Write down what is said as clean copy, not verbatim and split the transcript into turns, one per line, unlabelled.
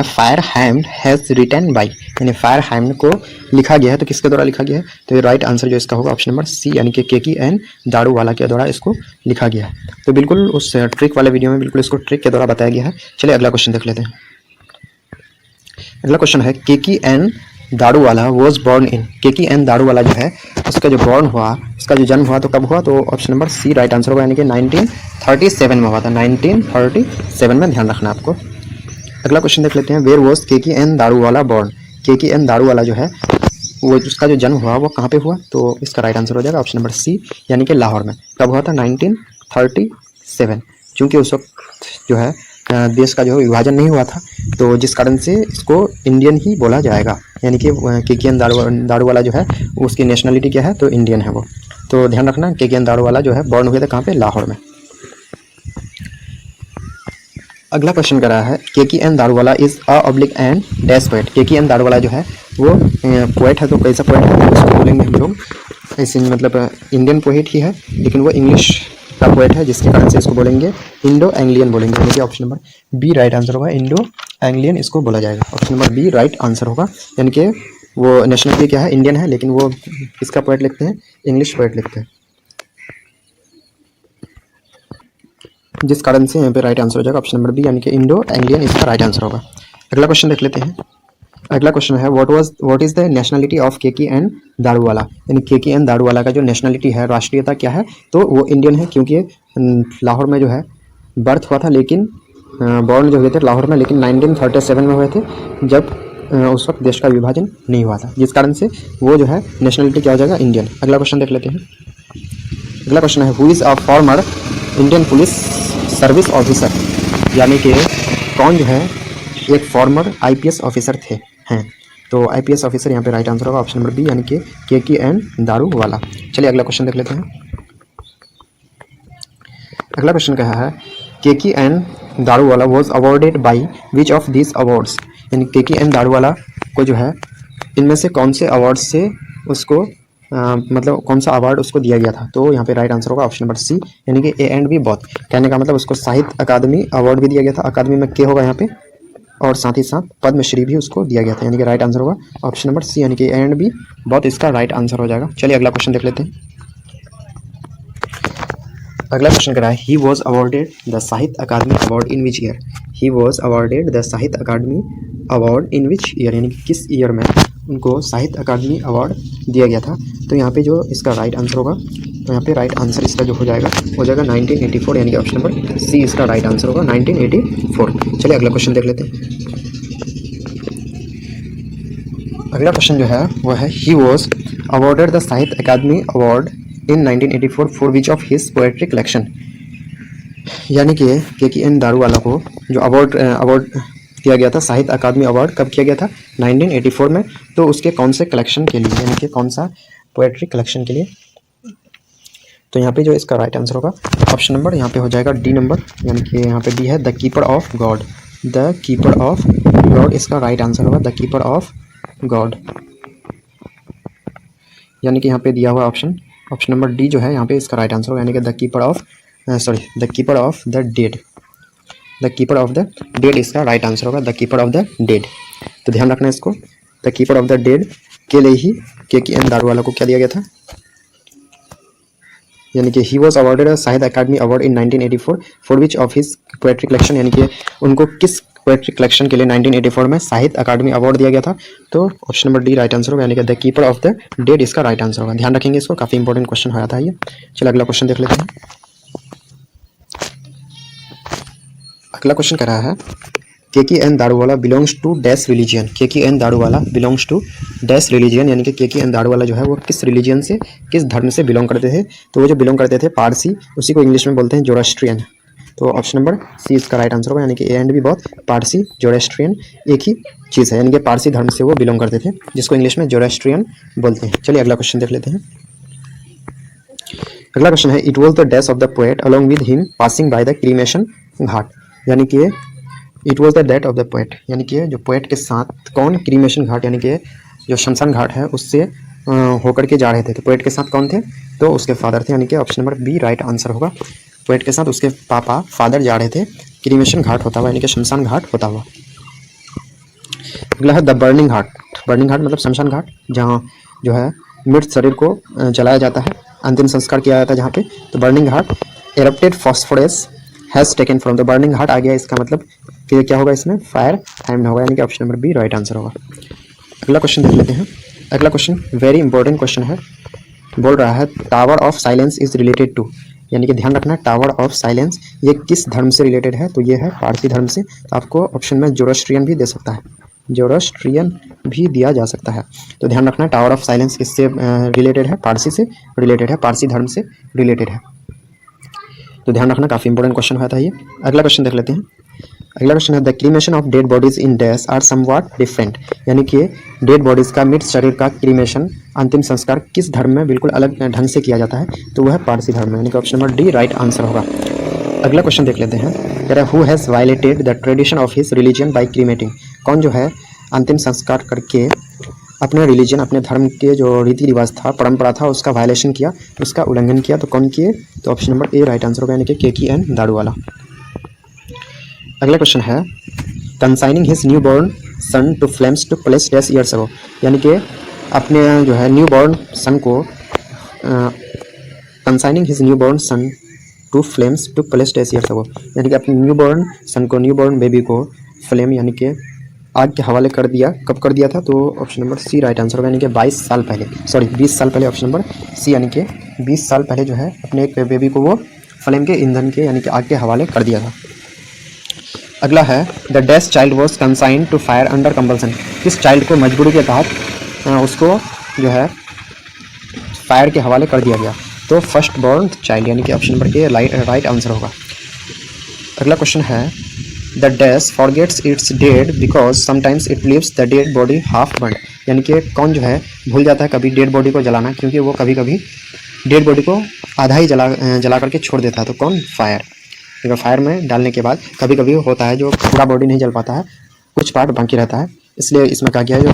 Fire हैम्ड has written by, यानी fire हैम्ड को लिखा गया है, तो किसके द्वारा लिखा गया है? तो ये राइट आंसर जो इसका होगा ऑप्शन नंबर सी, यानी कि केकी एन दारूवाला के द्वारा इसको लिखा गया है। तो बिल्कुल उस ट्रिक वाले वीडियो में बिल्कुल इसको ट्रिक के द्वारा बताया गया है। चलिए अगला क्वेश्चन देख लेते हैं। अगला क्वेश्चन है Keki N Daruwalla was born in, Keki N Daruwalla जो है उसका जो बॉर्न हुआ, इसका जो जन्म हुआ तो कब हुआ? तो option number C right answer होगा, यानी कि 1937 में हुआ था, 1937 में, ध्यान रखना आपको। अगला क्वेश्चन देख लेते हैं। Where was Keki N Daruwalla born, Keki N Daruwalla जो है वो उसका जो जन्म हुआ वो कहाँ पे हुआ? तो इसका राइट आंसर हो जाएगा ऑप्शन नंबर सी, यानी कि लाहौर में। कब हुआ था? 1937। क्योंकि उस वक्त जो है देश का जो विभाजन नहीं हुआ था, तो जिस कारण से इसको इंडियन ही बोला जाएगा, यानी कि केके एन दारूवाला जो है उसकी नेशनलिटी क्या है? तो इंडियन है वो। तो ध्यान रखना केके एन दारूवाला जो है बॉर्न हुए थे कहाँ पे? लाहौर में। अगला क्वेश्चन कर रहा है Keki N Daruwalla is a oblique and dash poet, Keki N Daruwalla जो है वो पोएट है, तो कैसा पोएट है उसको बोलेंगे हम लोग? ऐसे मतलब इंडियन पोएट ही है, लेकिन वो इंग्लिश का पोएट है, जिसके कारण से इसको बोलेंगे इंडो एंग्लियन बोलेंगे, यानी कि option number B right answer होगा, इंडो एंग्लियन इसको बोला जाएगा। Option number B right answer होगा, यानी कि वो नेशनलिटी क्या है? इंडियन है, लेकिन वो किसका पोएट लिखते हैं? इंग्लिश पोएट लिखते हैं, जिस कारण से यहाँ पे राइट आंसर हो जाएगा ऑप्शन नंबर बी, यानी कि इंडो एंग्लियन इसका राइट आंसर होगा। अगला क्वेश्चन देख लेते हैं। अगला क्वेश्चन है what is the nationality of Keki N Daruwalla, यानी केकी एन दारूवाला का जो नेशनलिटी है, राष्ट्रीयता क्या है? तो वो इंडियन है, क्योंकि लाहौर में जो है बर्थ हुआ था, लेकिन बॉर्न जो हुए थे लाहौर में, लेकिन 1937 में हुए थे, जब उस वक्त देश का विभाजन नहीं हुआ था, जिस कारण से वो जो है नेशनलिटी क्या हो जाएगा? इंडियन। अगला क्वेश्चन देख लेते हैं। अगला क्वेश्चन है who is a former Indian police service officer, यानी कि कौन जो है एक फॉर्मर आईपीएस ऑफिसर थे हैं? तो आईपीएस ऑफिसर यहाँ पे राइट आंसर होगा ऑप्शन नंबर बी, यानी कि केकी एन दारूवाला। चलिए अगला क्वेश्चन देख लेते हैं। अगला क्वेश्चन कहा है Keki N Daruwalla was awarded by which of this awards, यानी केकी एन दारूवाला को जो है इनमें से कौन से अवार्ड से उसको मतलब कौन सा अवार्ड उसको दिया गया था? तो यहाँ पे राइट आंसर होगा ऑप्शन नंबर सी, यानी कि ए एंड बी बोथ। कहने का मतलब उसको साहित्य अकादमी अवार्ड भी दिया गया था, अकादमी में के होगा यहाँ पे, और साथ ही साथ पद्मश्री भी उसको दिया गया था, यानी कि राइट आंसर होगा ऑप्शन नंबर सी, यानी कि ए एंड बी बोथ इसका राइट आंसर हो जाएगा। चलिए अगला क्वेश्चन देख लेते हैं। अगला क्वेश्चन करा है ही was awarded the Sahitya Akademi award in which year, he was awarded the Sahitya Akademi award in which year, यानी कि किस ईयर में उनको साहित्य अकादमी अवार्ड दिया गया था? तो यहाँ पे जो इसका राइट आंसर होगा, तो यहाँ पे राइट आंसर इसका जो हो जाएगा 1984, यानी कि ऑप्शन नंबर सी इसका राइट आंसर होगा 1984। चलिए अगला क्वेश्चन देख लेते हैं। अगला क्वेश्चन जो है वो है ही was awarded the Sahitya Akademi award in 1984 for which of his poetry collection, यानी कि केकी एन दारूवाला को जो अवार्ड दिया गया था, साहित्य अकादमी अवार्ड कब किया गया था? 1984 में। तो उसके कौन से कलेक्शन के लिए, यानी कि कौन सा पोएट्री कलेक्शन के लिए? तो यहाँ पे जो इसका राइट आंसर होगा ऑप्शन नंबर यहाँ पे हो जाएगा डी नंबर, यानी कि यहाँ पे डी है the keeper of God, the keeper of God इसका राइट आंसर होगा, द कीपर ऑफ गॉड, यानी कि यहाँ पे दिया हुआ ऑप्शन नंबर डी जो है यहाँ पे इसका राइट आंसर होगा, यानी कि the keeper of the dead, the keeper of the dead इसका राइट आंसर होगा, the keeper of the dead. तो ध्यान रखना इसको, the keeper of the dead के लिए ही केकी एन दारूवाला को क्या दिया गया था? यानी कि ही was awarded Sahitya Akademi award in 1984 for which of his poetry collection, यानी कि उनको किस पोएट्री कलेक्शन के लिए 1984 में साहित्य अकादमी अवार्ड दिया गया था? तो option number D right answer होगा, यानी कि the keeper of the dead इसका राइट आंसर होगा। ध्यान रखेंगे इसको, काफ़ी इंपॉर्टेंट क्वेश्चन हो जाता है ये। चलिए अगला क्वेश्चन देख लेते हैं। अगला क्वेश्चन कह रहा है Keki N Daruwalla belongs to dash religion, Keki N Daruwalla belongs to dash religion, यानी कि केकी एन दारूवाला जो है वो किस रिलीजियन से, किस धर्म से बिलोंग करते थे? तो वो जो बिलोंग करते थे पारसी, उसी को इंग्लिश में बोलते हैं जोरास्ट्रियन। तो ऑप्शन नंबर सी इसका राइट आंसर होगा, यानी कि ए एंड बी बहुत पारसी जोरास्ट्रियन एक ही चीज़ है, यानी कि पारसी धर्म से वो बिलोंग करते थे, जिसको इंग्लिश में जोरास्ट्रियन बोलते हैं। चलिए अगला क्वेश्चन देख लेते हैं। अगला क्वेश्चन है it was the death of the poet along with him passing by the cremation ghat, यानी कि it was the death of the poet, यानी कि जो पोएट के साथ कौन क्रीमेशन घाट, यानी कि जो शमशान घाट है उससे होकर के जा रहे थे। तो पोएट के साथ कौन थे? तो उसके फादर थे, यानी कि option number B right answer होगा। पोएट के साथ उसके पापा फादर जा रहे थे क्रीमेशन घाट होता हुआ, यानी कि शमशान घाट होता हुआ। अगला है the burning heart. Burning heart मतलब शमशान घाट, जहाँ जो है मृत शरीर को जलाया जाता है, अंतिम संस्कार किया जाता है जहाँ पे। तो burning heart erupted phosphorus has taken from the burning heart आ गया, इसका मतलब फिर क्या होगा इसमें, फायर हाइम्ड होगा, यानी कि option number B right answer होगा। अगला क्वेश्चन देख लेते हैं। अगला क्वेश्चन वेरी इंपॉर्टेंट क्वेश्चन है, बोल रहा है tower of silence is related to, यानी कि ध्यान रखना टावर ऑफ साइलेंस ये किस धर्म से रिलेटेड है, तो ये है पारसी धर्म से। तो आपको ऑप्शन में जोरोस्ट्रियन भी दे सकता है, जोरोस्ट्रियन भी दिया जा सकता है। तो ध्यान रखना टावर ऑफ साइलेंस किससे रिलेटेड है, पारसी से रिलेटेड है, पारसी धर्म से रिलेटेड है। तो ध्यान रखना, काफ़ी इंपॉर्टेंट क्वेश्चन हुआ था ये। अगला क्वेश्चन देख लेते हैं। अगला क्वेश्चन है the cremation of dead bodies in dash are somewhat different, यानी कि डेड बॉडीज का मृत शरीर का क्रीमेशन अंतिम संस्कार किस धर्म में बिल्कुल अलग ढंग से किया जाता है, तो वह है पारसी धर्म में, यानी कि option number D right answer होगा। अगला क्वेश्चन देख लेते हैं। कह रहा है who has violated the tradition of his religion by cremating, कौन जो है अंतिम संस्कार करके अपने रिलीजन अपने धर्म के जो रीति रिवाज था, परंपरा था, उसका वायलेशन किया, उसका उल्लंघन किया, तो कौन किए, तो option number A right answer होगा, यानी कि केकी एन दाड़ूवाला। अगला क्वेश्चन है consigning his new born son to flames to place dash years ago, यानी कि अपने जो है न्यू बॉर्न सन को consigning his new born son to flames to place dash years ago, यानी कि अपने न्यू बॉर्न सन को, न्यू बॉर्न बेबी को फ्लेम यानी कि आग के हवाले कर दिया, कब कर दिया था, तो option number C right answer होगा, यानी कि 22 साल पहले, सॉरी 20 साल पहले, ऑप्शन नंबर सी, यानी कि 20 साल पहले जो है अपने एक बेबी को वो फ्लेम के ईंधन के यानी कि आग के हवाले कर दिया था। अगला है the dash child was consigned to fire under compulsion, किस चाइल्ड को मजबूरी के तहत उसको जो है फायर के हवाले कर दिया गया, तो फर्स्ट बॉर्न चाइल्ड, यानी कि option number A right answer होगा। अगला क्वेश्चन है the dash forgets it's dead because sometimes it leaves the dead body half burned, यानी कि कौन जो है भूल जाता है कभी डेड बॉडी को जलाना, क्योंकि वो कभी कभी डेड बॉडी को आधा ही जला करके छोड़ देता है, तो कौन, फायर। क्योंकि फायर में डालने के बाद कभी कभी होता है जो पूरा बॉडी नहीं जल पाता है, कुछ पार्ट बाकी रहता है, इसलिए इसमें कहा गया है जो